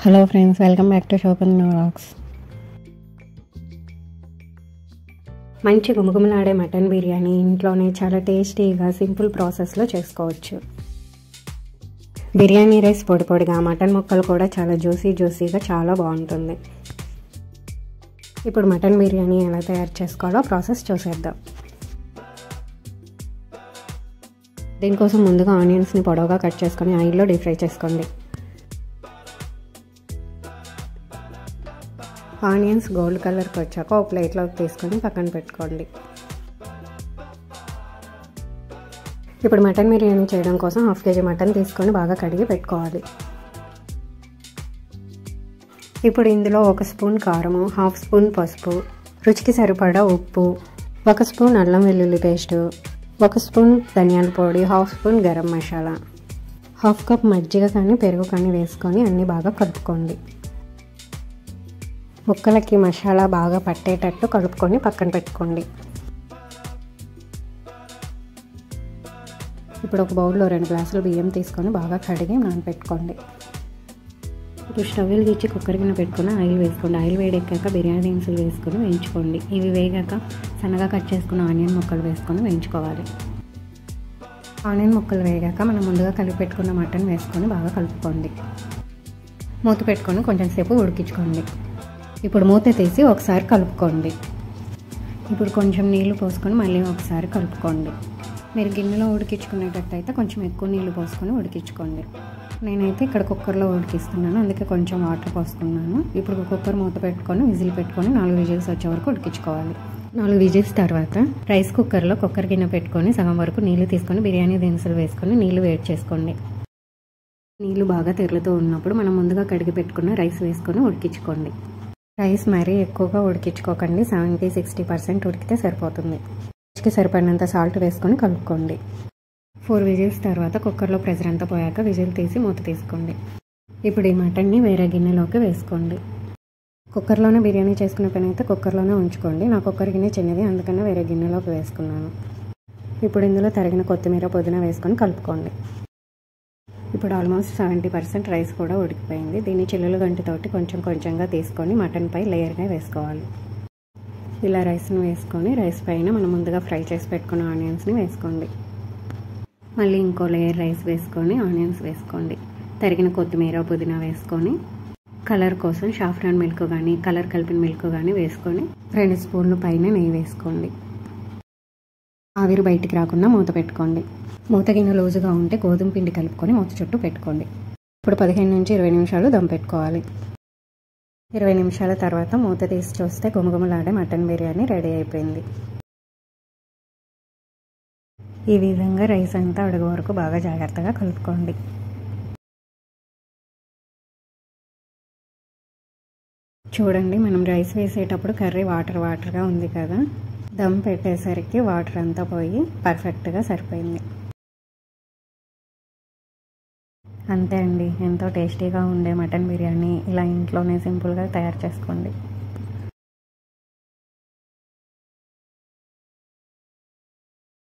Hello friends, welcome back to Shopan vlogs. మంచి గుమగుమలాడే mutton biryani ఇంట్లోనే చాలా టేస్టీగా సింపుల్ ప్రాసెస్లో చేసుకోవచ్చు. బిర్యానీ రైస్ పొడి పొడిగా, మటన్ ముక్కలు కూడా చాలా జ్యూసీగా చాలా బాగుంటుంది. ఇప్పుడు మటన్ బిర్యానీ ఎలా తయారు చేసుకోవాలో ప్రాసెస్ చూసేద్దాం. దీనికోసం ముందుగా ఆనియన్స్ని పొడవుగా కట్ చేసుకొని ఆయిల్లో డీప్ ఫ్రై చేసుకోండి. ఆనియన్స్ గోల్డ్ కలర్కి వచ్చాక ఒక ప్లేట్లోకి తీసుకొని పక్కన పెట్టుకోండి. ఇప్పుడు మటన్ బిర్యానీ చేయడం కోసం 1/2 kg మటన్ తీసుకొని బాగా కడిగి పెట్టుకోవాలి. ఇప్పుడు ఇందులో 1 స్పూన్ కారము, 1/2 స్పూన్ పసుపు, రుచికి సరిపడా ఉప్పు, 1 స్పూన్ అల్లం వెల్లుల్లి పేస్టు, 1 స్పూన్ ధనియాల పొడి, 1/2 స్పూన్ గరం మసాలా, 1/2 కప్ మజ్జిగ కానీ పెరుగు కానీ వేసుకొని అన్నీ బాగా కలుపుకోండి. ముక్కలకి మసాలా బాగా పట్టేటట్టు కలుపుకొని పక్కన పెట్టుకోండి. ఇప్పుడు ఒక బౌల్లో 2 గ్లాసులు బియ్యం తీసుకొని బాగా కడిగి నానబెట్టుకోండి. ఇప్పుడు స్టవ్ వెలిగించి కుక్కర్ గిన్నె పెట్టుకుని ఆయిల్ వేసుకోండి. ఆయిల్ వేడెక్కాక బిర్యానీ దినుసులు వేసుకొని వేయించుకోండి. ఇవి వేగాక సన్నగా కట్ చేసుకున్న ఆనియన్ ముక్కలు వేసుకొని వేయించుకోవాలి. ఆనియన్ ముక్కలు వేగాక మనం ముందుగా కలిపి పెట్టుకున్న మటన్ వేసుకొని బాగా కలుపుకోండి. మూత పెట్టుకొని కొంచెం సేపు ఉడికించుకోండి. ఇప్పుడు మూత తీసి ఒకసారి కలుపుకోండి. ఇప్పుడు కొంచెం నీళ్లు పోసుకొని మళ్ళీ ఒకసారి కలుపుకోండి. మీరు గిన్నెలో ఉడికించుకునేటట్టయితే కొంచెం ఎక్కువ నీళ్లు పోసుకొని ఉడికించుకోండి. నేనైతే ఇక్కడ కుక్కర్లో ఉడికిస్తున్నాను, అందుకే కొంచెం వాటర్ పోసుకున్నాను. ఇప్పుడు కుక్కర్ మూత పెట్టుకొని విజిల్ పెట్టుకొని 4 విజిల్స్ వచ్చే వరకు ఉడికించుకోవాలి. 4 విజిల్స్ తర్వాత రైస్ కుక్కర్లో కుక్కర్ గిన్నె పెట్టుకొని సగం వరకు నీళ్లు తీసుకొని బిర్యానీ దినుసులు వేసుకొని నీళ్లు వేడి చేసుకోండి. నీళ్లు బాగా తెరులుతూ ఉన్నప్పుడు మనం ముందుగా కడిగి పెట్టుకున్న రైస్ వేసుకొని ఉడికించుకోండి. రైస్ మరీ ఎక్కువగా ఉడికించుకోకండి, 70-60% ఉడికితే సరిపోతుంది. రుచికి సరిపడినంత సాల్ట్ వేసుకొని కలుపుకోండి. 4 విజిల్స్ తర్వాత కుక్కర్లో ప్రెషర్ అంతా పోయాక విజిల్ తీసి మూత తీసుకోండి. ఇప్పుడు ఈ మటన్ని వేరే గిన్నెలోకి వేసుకోండి. కుక్కర్లోనే బిర్యానీ చేసుకునే పని అయితే కుక్కర్లోనే ఉంచుకోండి. నా కుక్కర్ గిన్నె చిన్నది, అందుకనే వేరే గిన్నెలోకి వేసుకున్నాను. ఇప్పుడు ఇందులో తరిగిన కొత్తిమీర, పుదీనా వేసుకొని కలుపుకోండి. ఇప్పుడు ఆల్మోస్ట్ 70% రైస్ కూడా ఉడికిపోయింది. దీన్ని చిల్లుల గంటితోటి కొంచెంగా తీసుకొని మటన్పై లేయర్గా వేసుకోవాలి. ఇలా రైస్ని వేసుకొని రైస్ పైన మనం ముందుగా ఫ్రై చేసి పెట్టుకున్న ఆనియన్స్ని వేసుకోండి. మళ్ళీ ఇంకో లేయర్ రైస్ వేసుకొని ఆనియన్స్ వేసుకోండి. తరిగిన కొత్తిమీర, పుదీనా వేసుకొని కలర్ కోసం సాఫ్రాన్ మిల్క్ కానీ కలర్ కలిపిన మిల్క్ కానీ వేసుకొని 2 స్పూన్లు పైన నెయ్యి వేసుకోండి. ఆవిరి బయటికి రాకుండా మూత పెట్టుకోండి. మూత గిన్నె లూజుగా ఉంటే గోధుమ పిండి కలుపుకొని మూత చుట్టూ పెట్టుకోండి. ఇప్పుడు 15-20 నిమిషాలు దమ్ పెట్టుకోవాలి. 20 నిమిషాల తర్వాత మూత తీసి చూస్తే గుమగుమలాడే మటన్ బిర్యానీ రెడీ అయిపోయింది. ఈ విధంగా రైస్ అంతా అడుగు వరకు బాగా జాగ్రత్తగా కలుపుకోండి. చూడండి, మనం రైస్ వేసేటప్పుడు కర్రీ వాటర్గా ఉంది కదా, దమ్ పెట్టేసరికి వాటర్ అంతా పోయి పర్ఫెక్ట్గా సరిపోయింది. అంతే అండి, ఎంతో టేస్టీగా ఉండే మటన్ బిర్యానీ ఇలా ఇంట్లోనే సింపుల్గా తయారు చేసుకోండి.